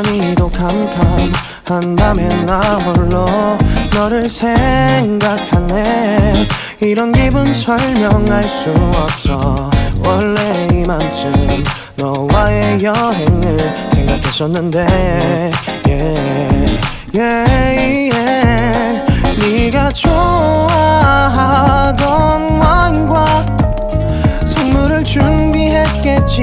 시간이도 캄캄한 밤에 나 홀로 너를 생각하네. 이런 기분 설명할 수 없어. 원래 이맘쯤 너와의 여행을 생각했었는데 네가 좋아하던 와인과 선물을 준비했겠지.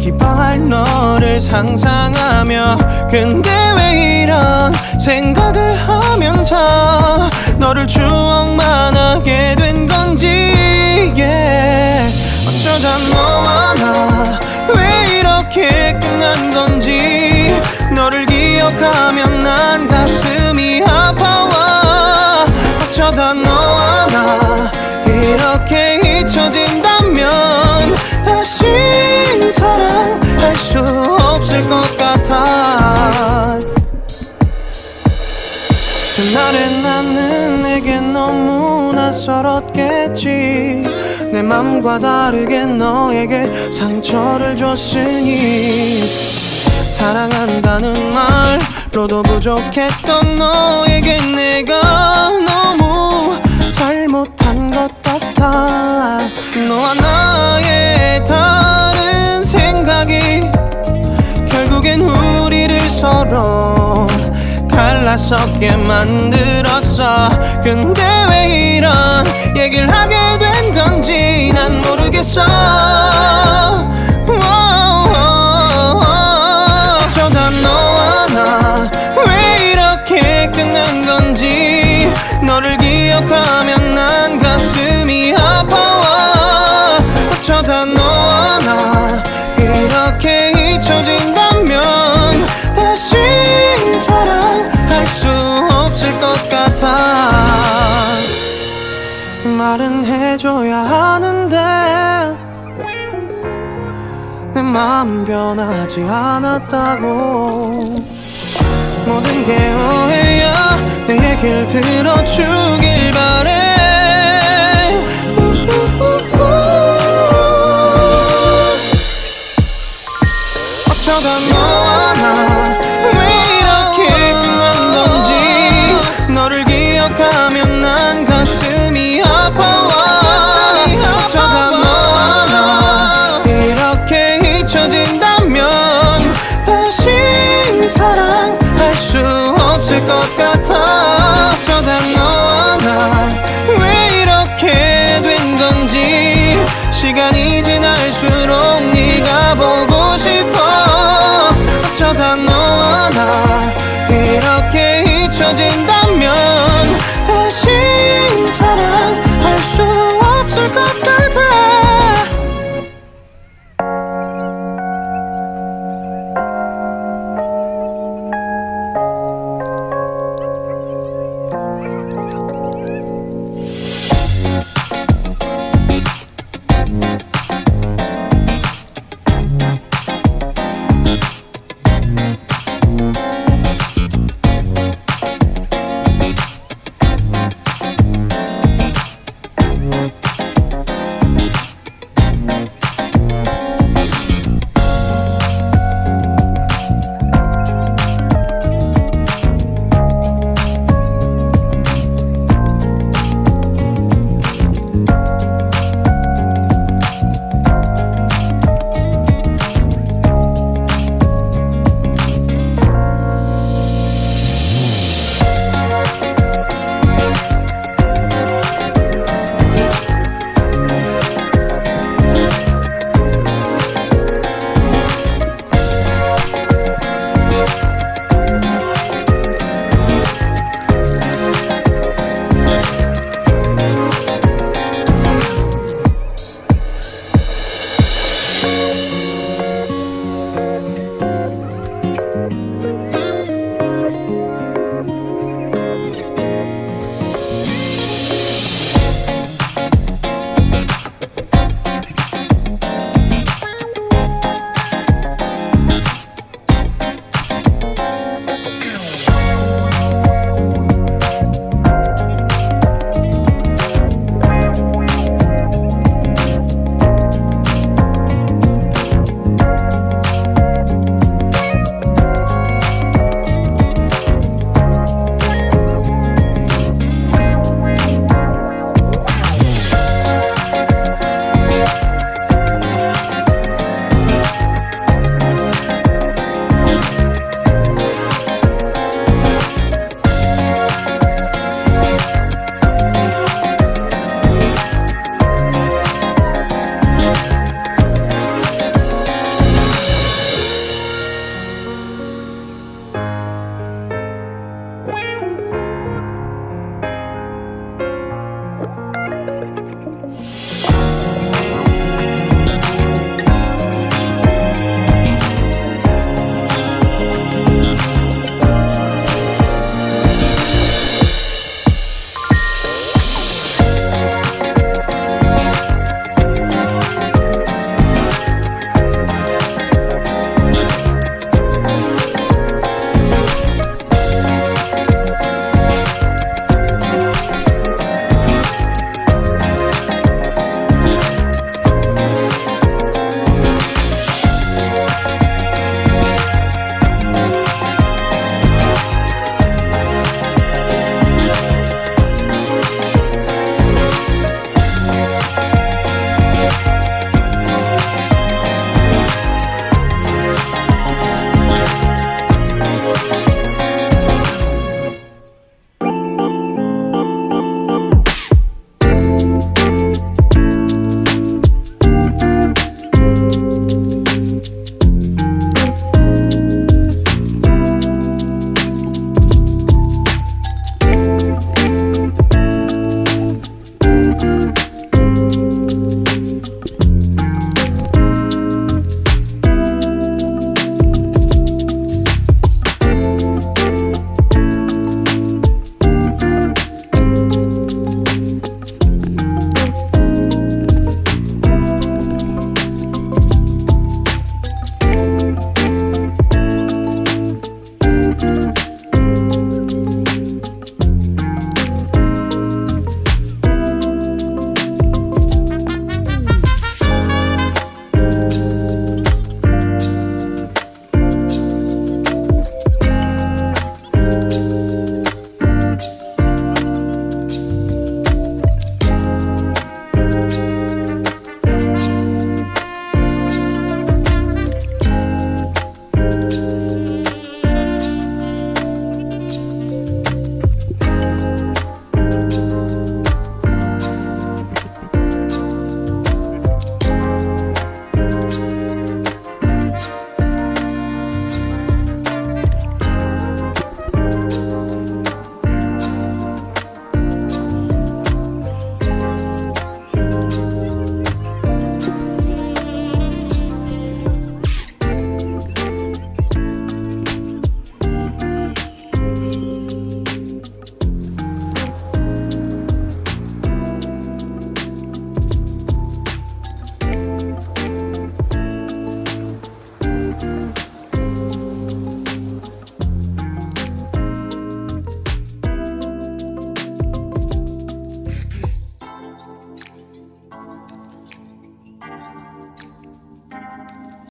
기뻐할 너를 상상하며. 근데 왜 이런 생각을 하면서 너를 추억만 하게 된 건지. 어쩌다 너와 나 왜 이렇게 끝난 건지. 너를 기억하면 난 가슴이 아파와. 어쩌다 너와 나 이렇게 잊혀진다면 다시 사랑할 수 없을 것 같아. 그날의 나는 내게 너무 낯설었겠지. 내 맘과 다르게 너에게 상처를 줬으니. 사랑한다는 말로도 부족했던 너에게 내가 너무 잘못한 것 같아. 너와 나의 다른 생각이 결국엔 우리를 서로 갈라서게 만들었어. 근데 왜 이런 얘기를 하게 된 건지 난 모르겠어. 어쩌다 너와 나 왜 이렇게 끝난 건지. 너를 기억하면 난 가슴이 아파와. 어쩌다 너와 나 이렇게 잊혀진다면 다시 사랑할 수 없을 것 같아. 말은 해줘야 하는데 내 마음 변하지 않았다고. 모든 게 오해야. 내 얘기를 들어주길 바래. 어쩌다 너와 나 왜 이렇게 끝난 건지. 너를 기억하면 난 가슴이 아파와. 어쩌다 너와 나 이렇게 잊혀진다면 다시 사랑할 수 없을 것 같아. 어쩌다 너와 나 왜 이렇게 된 건지. 시간이 지날수록 네가 보고 싶어. 어쩌다